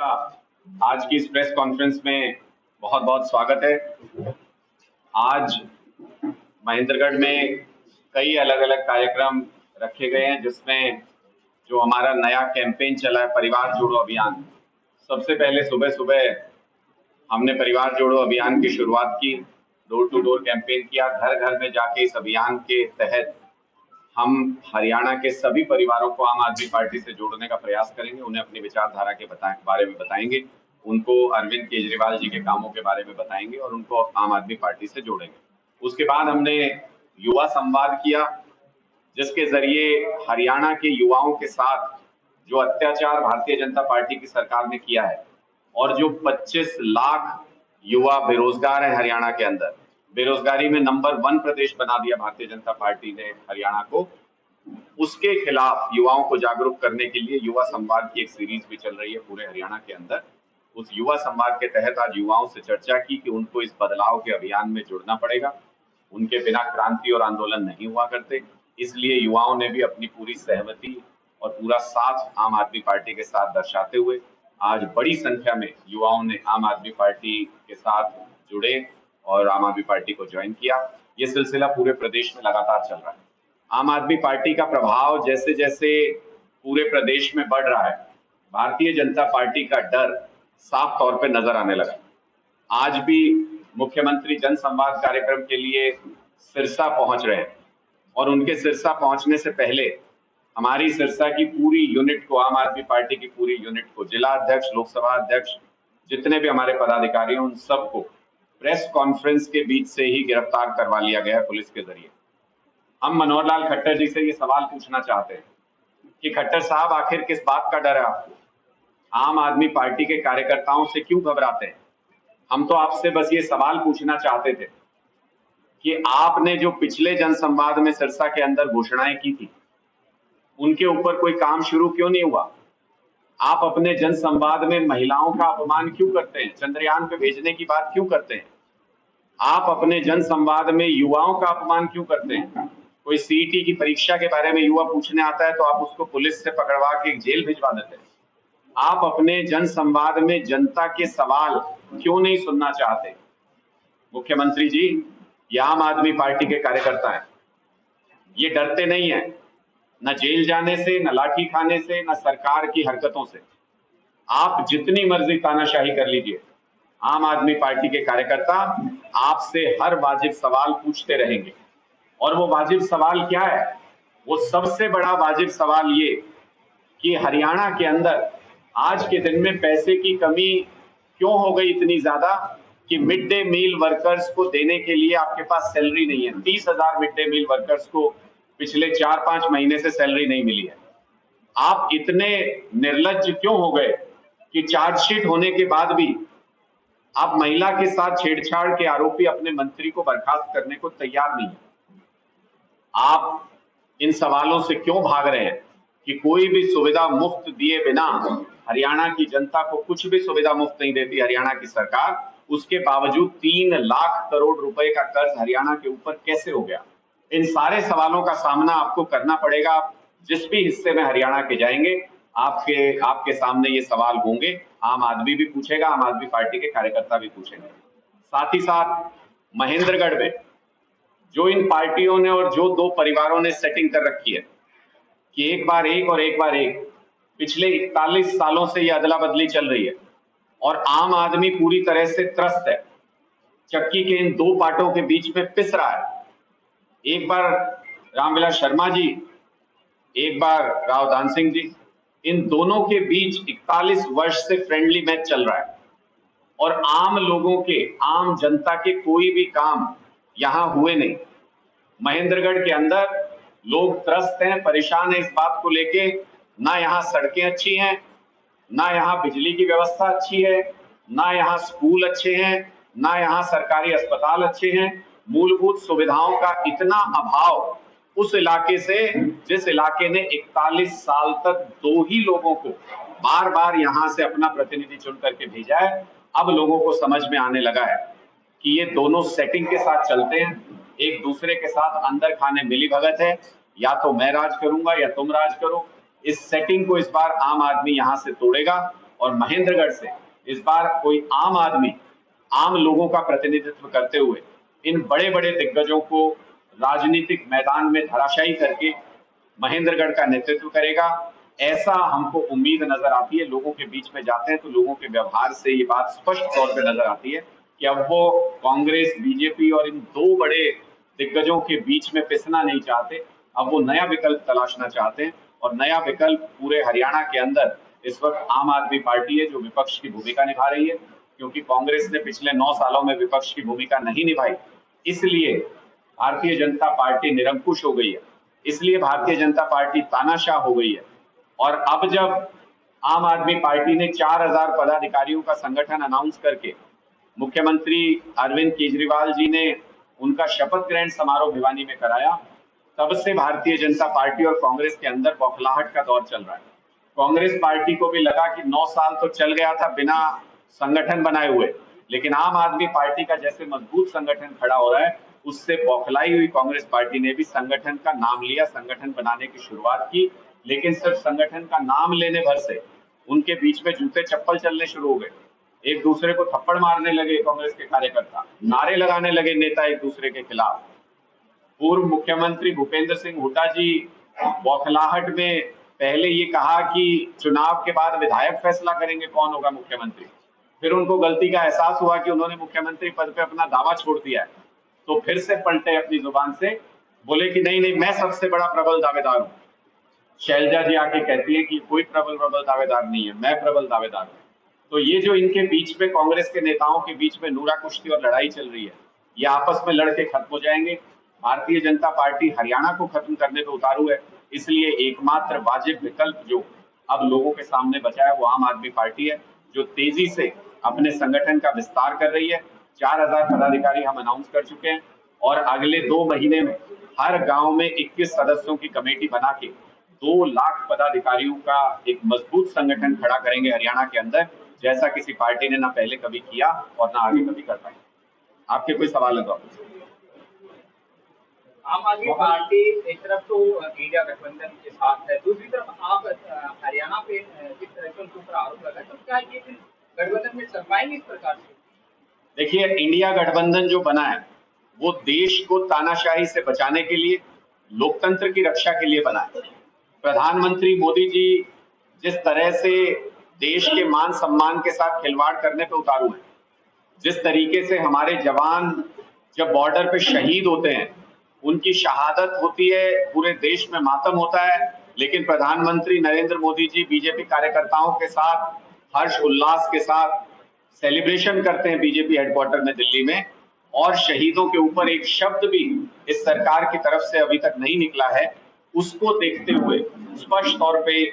आज की इस प्रेस कॉन्फ्रेंस में बहुत बहुत स्वागत है। आज महेंद्रगढ़ में कई अलग अलग कार्यक्रम रखे गए हैं, जिसमें जो हमारा नया कैंपेन चला है परिवार जोड़ो अभियान। सबसे पहले सुबह सुबह हमने परिवार जोड़ो अभियान की शुरुआत की, डोर टू डोर कैंपेन किया। घर घर में जाके इस अभियान के तहत हम हरियाणा के सभी परिवारों को आम आदमी पार्टी से जोड़ने का प्रयास करेंगे, उन्हें अपनी विचारधारा के बारे में बताएंगे, उनको अरविंद केजरीवाल जी के कामों के बारे में बताएंगे और उनको आम आदमी पार्टी से जोड़ेंगे। उसके बाद हमने युवा संवाद किया, जिसके जरिए हरियाणा के युवाओं के साथ जो अत्याचार भारतीय जनता पार्टी की सरकार ने किया है और जो 25 लाख युवा बेरोजगार है हरियाणा के अंदर, बेरोजगारी में नंबर 1 प्रदेश बना दिया भारतीय जनता पार्टी ने हरियाणा को, उसके खिलाफ युवाओं को जागरूक करने के लिए युवा संवाद की एक सीरीज भी चल रही है पूरे हरियाणा के अंदर। उस युवा संवाद के तहत आज युवाओं से चर्चा की कि उनको इस बदलाव के अभियान में जुड़ना पड़ेगा। उनके बिना क्रांति और आंदोलन नहीं हुआ करते, इसलिए युवाओं ने भी अपनी पूरी सहमति और पूरा साथ आम आदमी पार्टी के साथ दर्शाते हुए आज बड़ी संख्या में युवाओं ने आम आदमी पार्टी के साथ जुड़े और आम आदमी पार्टी को ज्वाइन किया। ये सिलसिला पूरे प्रदेश में लगातार चल रहा है। आम आदमी पार्टी का प्रभाव जैसे जैसे पूरे प्रदेश में बढ़ रहा है, भारतीय जनता पार्टी का डर साफ तौर पे नजर आने लगा। आज भी मुख्यमंत्री जन संवाद कार्यक्रम के लिए सिरसा पहुंच रहे हैं और उनके सिरसा पहुंचने से पहले हमारी सिरसा की पूरी यूनिट को, आम आदमी पार्टी की पूरी यूनिट को, जिला अध्यक्ष, लोकसभा अध्यक्ष, जितने भी हमारे पदाधिकारी हैं, उन सबको प्रेस कॉन्फ्रेंस के बीच से ही गिरफ्तार करवा लिया गया है पुलिस के जरिए। हम मनोहर लाल खट्टर जी से ये सवाल पूछना चाहते हैं कि खट्टर साहब, आखिर किस बात का डर है आपको? आम आदमी पार्टी के कार्यकर्ताओं से क्यों घबराते हैं? हम तो आपसे बस ये सवाल पूछना चाहते थे कि आपने जो पिछले जनसंवाद में सिरसा के अंदर घोषणाएं की थी, उनके ऊपर कोई काम शुरू क्यों नहीं हुआ? आप अपने जनसंवाद में महिलाओं का अपमान क्यों करते हैं? चंद्रयान पे भेजने की बात क्यों करते हैं? आप अपने जनसंवाद में युवाओं का अपमान क्यों करते हैं? कोई सीईटी की परीक्षा के बारे में युवा पूछने आता है तो आप उसको पुलिस से पकड़वा के जेल भिजवा देते हैं। आप अपने जनसंवाद में जनता के सवाल क्यों नहीं सुनना चाहते? मुख्यमंत्री जी, ये आम आदमी पार्टी के कार्यकर्ता हैं, ये डरते नहीं है, न जेल जाने से, न लाठी खाने से, न सरकार की हरकतों से। आप जितनी मर्जी तानाशाही कर लीजिए, आम आदमी पार्टी के कार्यकर्ता आपसे हर वाजिब सवाल पूछते रहेंगे। और वो वाजिब सवाल क्या है? वो सबसे बड़ा वाजिब सवाल ये कि हरियाणा के अंदर आज के दिन में पैसे की कमी क्यों हो गई इतनी ज्यादा कि मिड डे मील वर्कर्स को देने के लिए आपके पास सैलरी नहीं है। 30,000 मिड डे मील वर्कर्स को पिछले 4-5 महीने से सैलरी नहीं मिली है। आप इतने निर्लज्ज क्यों हो गए कि चार्जशीट होने के बाद भी आप महिला के साथ छेड़छाड़ के आरोपी अपने मंत्री को बर्खास्त करने को तैयार नहीं है? आप इन सवालों से क्यों भाग रहे हैं कि कोई भी सुविधा मुफ्त दिए बिना, हरियाणा की जनता को कुछ भी सुविधा मुफ्त नहीं देती हरियाणा की सरकार, उसके बावजूद 3 लाख करोड़ रुपए का कर्ज हरियाणा के ऊपर कैसे हो गया? इन सारे सवालों का सामना आपको करना पड़ेगा। आप जिस भी हिस्से में हरियाणा के जाएंगे, आपके सामने ये सवाल होंगे। आम आदमी भी पूछेगा, आम आदमी पार्टी के कार्यकर्ता भी पूछेंगे। साथ ही साथ महेंद्रगढ़ में जो इन पार्टियों ने और जो 2 परिवारों ने सेटिंग कर रखी है कि एक बार एक और एक बार एक, पिछले 41 सालों से ये अदला बदली चल रही है और आम आदमी पूरी तरह से त्रस्त है। चक्की के इन 2 पार्टों के बीच में पिस रहा है। एक बार रामविलास शर्मा जी, एक बार राव दान सिंह जी, इन दोनों के बीच 41 वर्ष से फ्रेंडली मैच चल रहा है और आम लोगों के, आम जनता के कोई भी काम यहां हुए नहीं। महेंद्रगढ़ के अंदर लोग त्रस्त हैं, परेशान हैं इस बात को लेके, ना यहाँ सड़कें अच्छी हैं, ना यहाँ बिजली की व्यवस्था अच्छी है, ना यहाँ स्कूल अच्छे हैं, ना यहाँ सरकारी अस्पताल अच्छे हैं। मूलभूत सुविधाओं का इतना अभाव उस इलाके से, जिस इलाके ने 41 साल तक 2 ही लोगों को बार बार यहां से अपना प्रतिनिधि चुन करके भेजा है। अब लोगों को समझ में आने लगा है कि ये दोनों सेटिंग के साथ चलते हैं, एक दूसरे के साथ अंदर खाने मिली भगत है, या तो मैं राज करूंगा या तुम राज करो। इस सेटिंग को इस बार आम आदमी यहां से तोड़ेगा और महेंद्रगढ़ से इस बार कोई आम आदमी, आम लोगों का प्रतिनिधित्व करते हुए इन बड़े बड़े दिग्गजों को राजनीतिक मैदान में धराशायी करके महेंद्रगढ़ का नेतृत्व करेगा, ऐसा हमको उम्मीद नजर आती है। लोगों के बीच में जाते हैं तो लोगों के व्यवहार से ये बात स्पष्ट तौर पे नजर आती है कि अब वो कांग्रेस, बीजेपी और इन दो बड़े दिग्गजों के बीच में पिसना नहीं चाहते। अब वो नया विकल्प तलाशना चाहते हैं और नया विकल्प पूरे हरियाणा के अंदर इस वक्त आम आदमी पार्टी है, जो विपक्ष की भूमिका निभा रही है, क्योंकि कांग्रेस ने पिछले 9 सालों में विपक्ष की भूमिका नहीं निभाई, इसलिए भारतीय जनता पार्टी निरंकुश हो गई है, इसलिए भारतीय जनता पार्टी तानाशाह हो गई है। और अब जब आम आदमी पार्टी ने 4000 पदाधिकारियों का संगठन अनाउंस करके मुख्यमंत्री अरविंद केजरीवाल जी ने उनका शपथ ग्रहण समारोह भिवानी में कराया, तब से भारतीय जनता पार्टी और कांग्रेस के अंदर बौखलाहट का दौर चल रहा है। कांग्रेस पार्टी को भी लगा कि 9 साल तो चल गया था बिना संगठन बनाए हुए, लेकिन आम आदमी पार्टी का जैसे मजबूत संगठन खड़ा हो रहा है, उससे बौखलाई हुई कांग्रेस पार्टी ने भी संगठन का नाम लिया, संगठन बनाने की शुरुआत की। लेकिन सिर्फ संगठन का नाम लेने भर से उनके बीच में जूते चप्पल चलने शुरू हो गए, एक दूसरे को थप्पड़ मारने लगे कांग्रेस के कार्यकर्ता, नारे लगाने लगे नेता एक दूसरे के खिलाफ। पूर्व मुख्यमंत्री भूपेंद्र सिंह हुड्डा जी बौखलाहट में पहले ये कहा कि चुनाव के बाद विधायक फैसला करेंगे कौन होगा मुख्यमंत्री, फिर उनको गलती का एहसास हुआ कि उन्होंने मुख्यमंत्री पद पे अपना दावा छोड़ दिया है, तो फिर से पलटे अपनी जुबान से, बोले कि नहीं नहीं मैं सबसे बड़ा प्रबल दावेदार हूं। शैलजा जी आके कहती है कि कोई प्रबल दावेदार नहीं है, मैं प्रबल दावेदार हूं। तो ये जो इनके बीच में, कांग्रेस के नेताओं के बीच में नूरा कुश्ती और लड़ाई चल रही है, ये आपस में लड़के खत्म हो जाएंगे। भारतीय जनता पार्टी हरियाणा को खत्म करने पे उतारू है, इसलिए एकमात्र वाजिब विकल्प जो अब लोगों के सामने बचा है वो आम आदमी पार्टी है, जो तेजी से अपने संगठन का विस्तार कर रही है। 4000 पदाधिकारी हम अनाउंस कर चुके हैं और अगले 2 महीने में हर गांव में 21 सदस्यों की कमेटी बना के 2 लाख पदाधिकारियों का एक मजबूत संगठन खड़ा करेंगे हरियाणा के अंदर, जैसा किसी पार्टी ने ना पहले कभी किया और ना आगे कभी कर पाई। आपके कोई सवाल है तो? आम आदमी पार्टी एक तरफ तो इंडिया गठबंधन के साथ है, दूसरी तरफ आप हरियाणा पे जिस तरह से उनके ऊपर आरोप लगा, तो क्या ये फिर गठबंधन में चल पाएंगे इस प्रकार से? देखिए, इंडिया गठबंधन जो बना है वो देश को तानाशाही से बचाने के लिए, लोकतंत्र की रक्षा के लिए बना है। प्रधानमंत्री मोदी जी जिस तरह से देश के मान सम्मान के साथ खिलवाड़ करने पे उतारू है, जिस तरीके से हमारे जवान जब बॉर्डर पे शहीद होते हैं, उनकी शहादत होती है, पूरे देश में मातम होता है, लेकिन प्रधानमंत्री नरेंद्र मोदी जी बीजेपी कार्यकर्ताओं के साथ हर्ष उल्लास के साथ सेलिब्रेशन करते हैं बीजेपी हेडक्वार्टर में दिल्ली में, और शहीदों के ऊपर एक शब्द भी इस सरकार की तरफ से अभी तक नहीं निकला है। उसको देखते हुए स्पष्ट तौर पे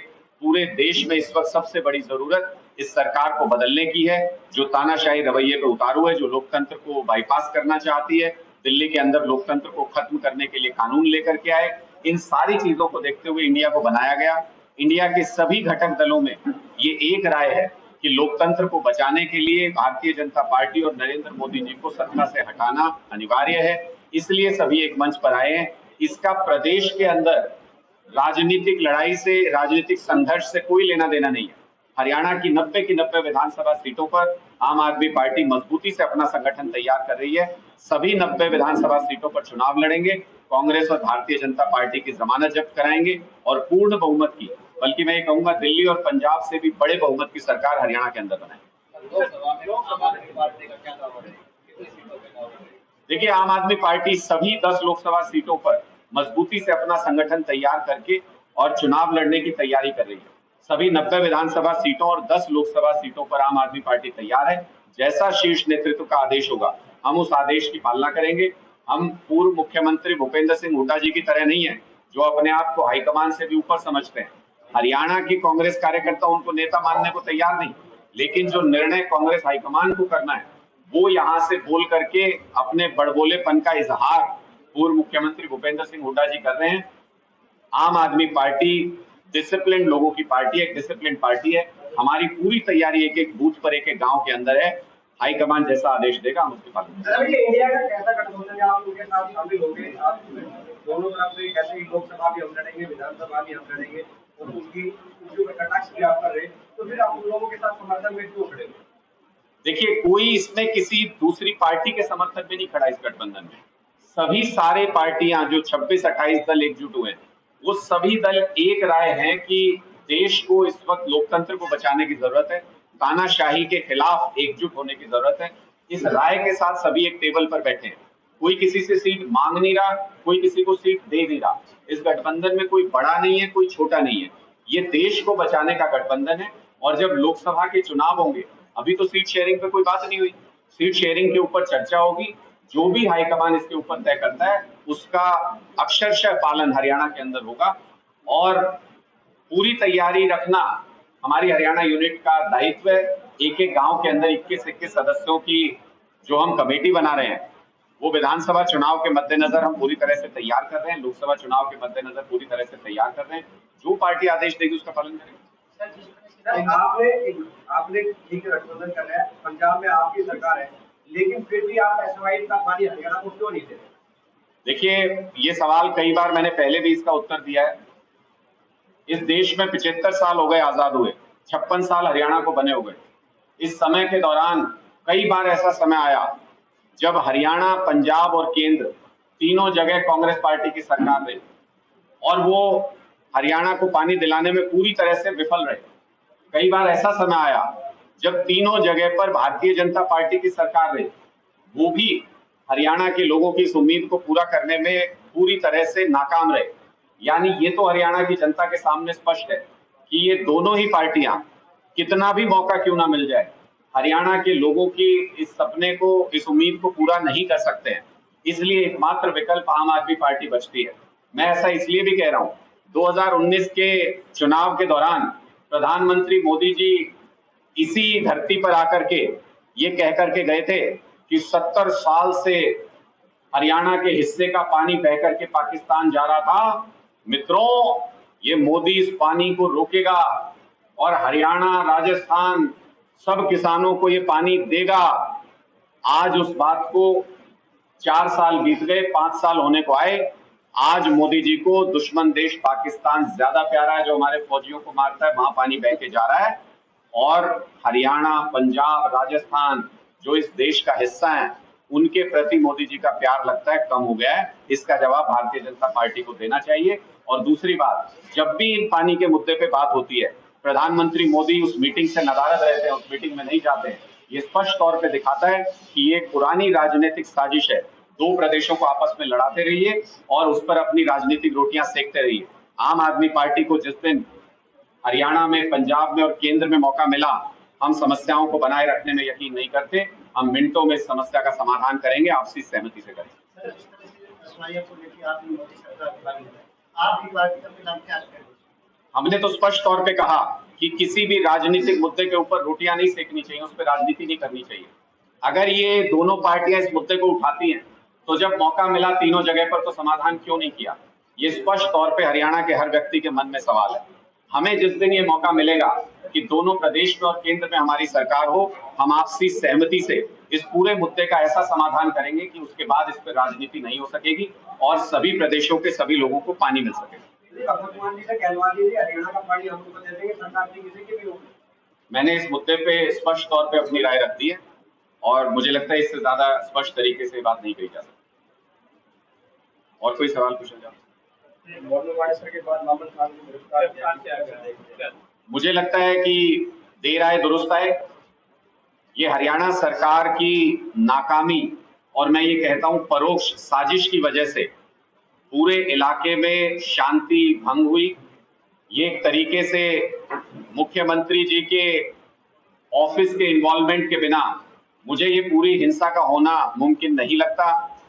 पूरे देश में इस वक्त सबसे बड़ी जरूरत इस सरकार को बदलने की है, जो तानाशाही रवैये पे उतारू है, जो लोकतंत्र को बाईपास करना चाहती है, दिल्ली के अंदर लोकतंत्र को खत्म करने के लिए कानून लेकर के आए। इन सारी चीजों को देखते हुए इंडिया को बनाया गया। इंडिया के सभी घटक दलों में ये एक राय है कि लोकतंत्र को बचाने के लिए भारतीय जनता पार्टी और नरेंद्र मोदी जी को सत्ता से हटाना अनिवार्य है, इसलिए सभी एक मंच पर आए हैं। इसका प्रदेश के अंदर राजनीतिक लड़ाई से, राजनीतिक संघर्ष से कोई लेना देना नहीं है। हरियाणा की 90 की 90 विधानसभा सीटों पर आम आदमी पार्टी मजबूती से अपना संगठन तैयार कर रही है। सभी 90 विधानसभा सीटों पर चुनाव लड़ेंगे, कांग्रेस और भारतीय जनता पार्टी की जमानत जब्त कराएंगे और पूर्ण बहुमत की, बल्कि मैं ये कहूंगा दिल्ली और पंजाब से भी बड़े बहुमत की सरकार हरियाणा के अंदर बनाएंगे। देखिए, आम आदमी पार्टी सभी 10 लोकसभा सीटों पर मजबूती से अपना संगठन तैयार करके और चुनाव लड़ने की तैयारी कर रही है। सभी 90 विधानसभा सीटों और 10 लोकसभा सीटों पर आम आदमी पार्टी तैयार है। जैसा शीर्ष नेतृत्व का आदेश होगा, हम उस आदेश की पालना करेंगे। हम पूर्व मुख्यमंत्री भूपेंद्र सिंह हुड्डा जी की तरह नहीं है, जो अपने आप को हाईकमान से भी ऊपर समझते हैं। हरियाणा की कांग्रेस कार्यकर्ता उनको नेता मानने को तैयार नहीं, लेकिन जो निर्णय कांग्रेस हाईकमान को करना है वो यहाँ से बोल करके अपने बड़बोलेपन का इजहार पूर्व मुख्यमंत्री भूपेंद्र सिंह हुड्डा जी कर रहे हैं। आम आदमी पार्टी डिसिप्लिन लोगों की पार्टी है, डिसिप्लिन पार्टी है। हमारी पूरी तैयारी एक एक बूथ पर, एक एक गांव के अंदर है। हाईकमान जैसा आदेश देगा हम उसके पालन। इंडिया का कैसा गठबंधन है, आप उनके साथ शामिल होंगे? आप दोनों तरफ से कैसे, लोकसभा भी हम लड़ेंगे, विधानसभा भी हम लड़ेंगे, उनके ऊपर कटाक्ष भी आप कर रहे हैं, तो फिर आप उन लोगों के साथ समर्थन में क्यों खड़े हो? देखिए, कोई इसमें किसी दूसरी पार्टी के समर्थन में नहीं खड़ा इस गठबंधन में। सभी सारे पार्टियां जो 26-28 दल एकजुट हुए हैं, वो सभी दल एक राय हैं कि देश को इस वक्त लोकतंत्र को बचाने की जरूरत है, तानाशाही के खिलाफ एकजुट होने की जरूरत है। इस राय के साथ सभी एक टेबल पर बैठे हैं। कोई किसी से सीट मांग नहीं रहा, कोई किसी को सीट दे नहीं रहा। इस गठबंधन में कोई बड़ा नहीं है, कोई छोटा नहीं है। ये देश को बचाने का गठबंधन है। और जब लोकसभा के चुनाव होंगे, अभी तो सीट शेयरिंग पे कोई बात नहीं हुई, सीट शेयरिंग के ऊपर चर्चा होगी। जो भी हाईकमान इसके ऊपर तय करता है, उसका अक्षरशः पालन हरियाणा के अंदर होगा। और पूरी तैयारी रखना हमारी हरियाणा यूनिट का दायित्व है। एक एक गांव के अंदर 21-21 सदस्यों की जो हम कमेटी बना रहे हैं, वो विधानसभा चुनाव के मद्देनजर हम पूरी तरह से तैयार कर रहे हैं, लोकसभा चुनाव के मद्देनजर पूरी तरह से तैयार कर रहे हैं। जो पार्टी आदेश देगी उसका पालन करेंगे। आपने ठीक है, गठबंधन कर रहे हैं, पंजाब में आपकी सरकार है, लेकिन फिर भी आप एसवाई का पानी हरियाणा को क्यों नहीं दे रहे? देखिए, ये सवाल कई बार मैंने पहले भी इसका उत्तर दिया है। इस देश में 75 साल हो गए आजाद हुए, 56 साल हरियाणा को बने हो गए। इस समय के दौरान कई बार ऐसा समय आया जब हरियाणा, पंजाब और केंद्र तीनों जगह कांग्रेस पार्टी की सरकार रही और वो हरियाणा को पानी दिलाने में पूरी तरह से विफल रहे। कई बार ऐसा समय आया जब तीनों जगह पर भारतीय जनता पार्टी की सरकार रही, वो भी हरियाणा के लोगों की इस उम्मीद को पूरा करने में पूरी तरह से नाकाम रहे। यानी ये तो हरियाणा की जनता के सामने स्पष्ट है कि ये दोनों ही पार्टियां कितना भी मौका क्यों ना मिल जाए, हरियाणा के लोगों की इस सपने को, इस उम्मीद को पूरा नहीं कर सकते हैं। इसलिए एकमात्र विकल्प आम आदमी पार्टी बचती है। मैं ऐसा इसलिए भी कह रहा हूं, 2019 के चुनाव के दौरान प्रधानमंत्री मोदी जी इसी धरती पर आकर के ये कह करके गए थे कि 70 साल से हरियाणा के हिस्से का पानी बह करके पाकिस्तान जा रहा था। मित्रों, ये मोदी इस पानी को रोकेगा और हरियाणा, राजस्थान सब किसानों को ये पानी देगा। आज उस बात को 4 साल बीत गए, 5 साल होने को आए। आज मोदी जी को दुश्मन देश पाकिस्तान ज्यादा प्यारा है, जो हमारे फौजियों को मारता है, वहां पानी बह के जा रहा है। और हरियाणा, पंजाब, राजस्थान जो इस देश का हिस्सा है, उनके प्रति मोदी जी का प्यार लगता है कम हो गया है। इसका जवाब भारतीय जनता पार्टी को देना चाहिए। और दूसरी बात, जब भी इन पानी के मुद्दे पे बात होती है, प्रधानमंत्री मोदी उस मीटिंग से नदारद रहते हैं, उस मीटिंग में नहीं जाते हैं। ये स्पष्ट तौर पे दिखाता है कि ये पुरानी राजनीतिक साजिश है। दो प्रदेशों को आपस में लड़ाते रहिए और उस पर अपनी राजनीतिक रोटियां सेकते रहिए। आम आदमी पार्टी को जिस दिन हरियाणा में, पंजाब में और केंद्र में मौका मिला, हम समस्याओं को बनाए रखने में यकीन नहीं करते। हम मिनटों में इस समस्या का समाधान करेंगे, आपसी सहमति से करेंगे। हमने तो स्पष्ट तौर पे कहा कि किसी भी राजनीतिक मुद्दे के ऊपर रोटियां नहीं सेकनी चाहिए, उस पर राजनीति नहीं करनी चाहिए। अगर ये दोनों पार्टियां इस मुद्दे को उठाती हैं, तो जब मौका मिला तीनों जगह पर, तो समाधान क्यों नहीं किया? ये स्पष्ट तौर पे हरियाणा के हर व्यक्ति के मन में सवाल है। हमें जिस दिन ये मौका मिलेगा कि दोनों प्रदेश में और केंद्र में हमारी सरकार हो, हम आपसी सहमति से इस पूरे मुद्दे का ऐसा समाधान करेंगे कि उसके बाद इस पर राजनीति नहीं हो सकेगी और सभी प्रदेशों के सभी लोगों को पानी मिल सकेगा। मैंने इस मुद्दे पे स्पष्ट तौर पे अपनी राय रख दी है और मुझे लगता है इससे ज्यादा स्पष्ट तरीके से बात नहीं कही जा सकती। और कोई सवाल पूछा जाए? मुझे लगता है कि देर आए दुरुस्त आए। ये हरियाणा सरकार की नाकामी और मैं ये कहता हूं परोक्ष साजिश की वजह से पूरे इलाके में शांति भंग हुई। ये एक तरीके से मुख्यमंत्री जी के ऑफिस के इन्वॉल्वमेंट के बिना मुझे ये पूरी हिंसा का होना मुमकिन नहीं लगता।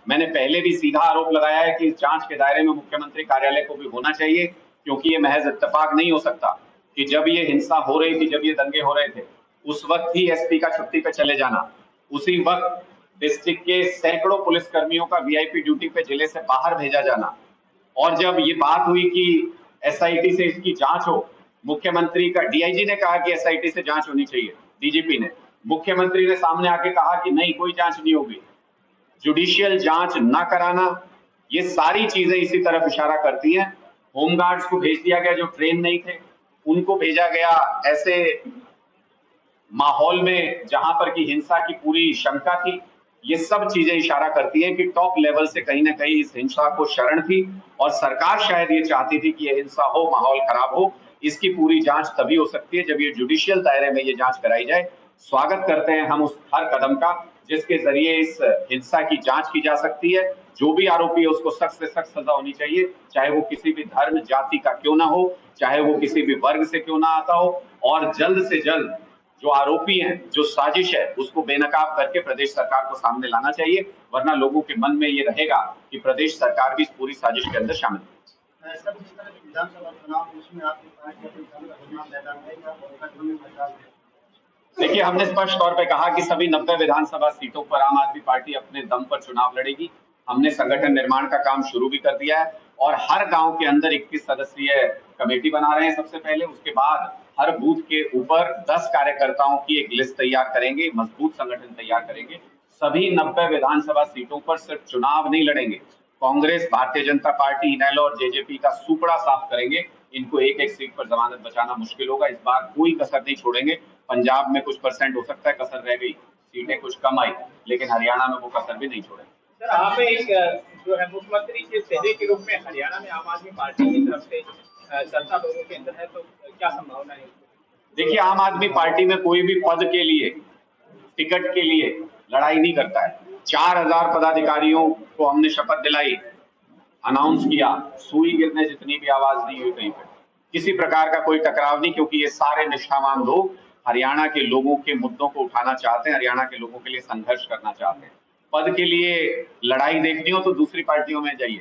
मैंने पहले भी सीधा आरोप लगाया है कि इस जांच के दायरे में मुख्यमंत्री कार्यालय को भी होना चाहिए, क्योंकि ये महज इत्तेफाक नहीं हो सकता कि जब ये हिंसा हो रही थी, जब ये दंगे हो रहे थे, उस वक्त ही एसपी का छुट्टी पे चले जाना, उसी वक्त डिस्ट्रिक्ट के सैकड़ों पुलिसकर्मियों का वीआईपी ड्यूटी पे जिले से बाहर भेजा जाना, और जब ये बात हुई कि एसआईटी से इसकी जांच हो, मुख्यमंत्री का, डीआईजी ने कहा कि एसआईटी से जांच होनी चाहिए, डीजीपी ने, मुख्यमंत्री ने सामने आके कहा कि नहीं, कोई जांच नहीं होगी, जुडिशियल जांच ना कराना, ये सारी चीजें इसी तरफ इशारा करती हैं होमगार्ड्स को भेज दिया गया जो ट्रेन नहीं थे, उनको भेजा गया ऐसे माहौल में जहां पर की हिंसा की पूरी शंका थी। ये सब चीजें इशारा करती हैं कि टॉप लेवल से कहीं ना कहीं इस हिंसा को शरण थी और सरकार शायद ये चाहती थी कि ये हिंसा हो, माहौल खराब हो। इसकी पूरी जांच तभी हो सकती है जब ये जुडिशियल दायरे में ये जांच कराई जाए। स्वागत करते हैं हम उस हर कदम का जिसके जरिए इस हिंसा की जांच की जा सकती है। जो भी आरोपी है उसको सख्त से सख्त सजा होनी चाहिए, चाहे वो किसी भी धर्म जाति का क्यों ना हो, चाहे वो किसी भी वर्ग से क्यों ना आता हो, और जल्द से जल्द जो आरोपी हैं, जो साजिश है, उसको बेनकाब करके प्रदेश सरकार को सामने लाना चाहिए, वरना लोगों के मन में ये रहेगा कि प्रदेश सरकार भी इस पूरी साजिश के अंदर शामिल है। सर, जिस तरह की विधानसभा चुनाव उसमें आपकी पार्टी अपनी घोषणा मैदान में या गठबंधन सरकार में? देखिए, हमने स्पष्ट तौर पे कहा कि सभी 90 विधानसभा सीटों पर आम आदमी पार्टी अपने दम पर चुनाव लड़ेगी। हमने संगठन निर्माण का काम शुरू भी कर दिया है और हर गांव के अंदर 21 सदस्यीय कमेटी बना रहे हैं सबसे पहले। उसके बाद हर बूथ के ऊपर 10 कार्यकर्ताओं की एक लिस्ट तैयार करेंगे, मजबूत संगठन तैयार करेंगे। सभी 90 विधानसभा सीटों पर सिर्फ चुनाव नहीं लड़ेंगे, कांग्रेस, भारतीय जनता पार्टी, इनेलो और जेजेपी का सुपड़ा साफ करेंगे। इनको एक एक सीट पर जमानत बचाना मुश्किल होगा। इस बार कोई कसर नहीं छोड़ेंगे। पंजाब में कुछ परसेंट हो सकता है कसर रह गई, सीटें कुछ कम आई, लेकिन हरियाणा में वो कसर भी नहीं छोड़ेंगे। सर, आप एक जो है मुख्यमंत्री के चेहरे के रूप में हरियाणा में आम आदमी पार्टी की तरफ से चर्चा लोगों के अंदर है, तो क्या संभावना है? देखिए, आम आदमी पार्टी में कोई भी पद के लिए, टिकट के लिए लड़ाई नहीं करता है। 4000 पदाधिकारियों को हमने शपथ दिलाई, अनाउंस किया, सुई गिरने जितनी भी आवाज नहीं हुई कहीं पे। किसी प्रकार का कोई टकराव नहीं, क्योंकि ये सारे निष्ठावान लोग हरियाणा के लोगों के मुद्दों को उठाना चाहते हैं, हरियाणा के लोगों के लिए संघर्ष करना चाहते हैं। पद के लिए लड़ाई देखनी हो तो दूसरी पार्टियों में जाइए,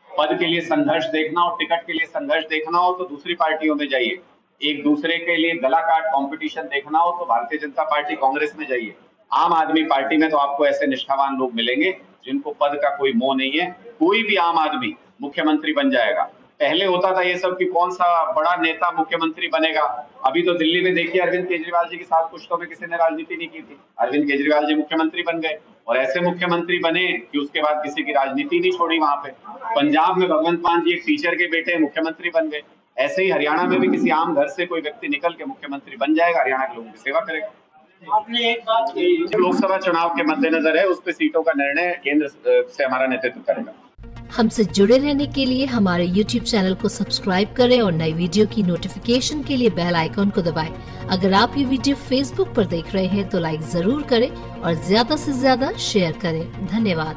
पद के लिए संघर्ष देखना हो, टिकट के लिए संघर्ष देखना हो तो दूसरी पार्टियों में जाइए, एक दूसरे के लिए गला काट कंपटीशन देखना हो तो भारतीय जनता पार्टी, कांग्रेस में जाइए। आम आदमी पार्टी में तो आपको ऐसे निष्ठावान लोग मिलेंगे जिनको पद का कोई मोह नहीं है। कोई भी आम आदमी मुख्यमंत्री बन जाएगा। पहले होता था ये सब कि कौन सा बड़ा नेता मुख्यमंत्री बनेगा। अभी तो दिल्ली में देखिए, अरविंद केजरीवाल जी के 7 पुश्तों में किसी ने राजनीति नहीं की थी, अरविंद केजरीवाल जी मुख्यमंत्री बन गए और ऐसे मुख्यमंत्री बने कि उसके बाद किसी की राजनीति नहीं छोड़ी वहां पे। पंजाब में भगवंत मान जी एक टीचर के बेटे मुख्यमंत्री बन गए। ऐसे ही हरियाणा में भी किसी आम घर से कोई व्यक्ति निकल के मुख्यमंत्री बन जाएगा, हरियाणा के लोगों की सेवा करेगा। आपने एक बात लोकसभा चुनाव के मद्देनजर है, उस पे सीटों का निर्णय केंद्र से हमारा नेतृत्व करेगा। हमसे जुड़े रहने के लिए हमारे YouTube चैनल को सब्सक्राइब करें और नई वीडियो की नोटिफिकेशन के लिए बेल आइकॉन को दबाएं। अगर आप ये वीडियो Facebook पर देख रहे हैं तो लाइक जरूर करें और ज्यादा से ज्यादा शेयर करें। धन्यवाद।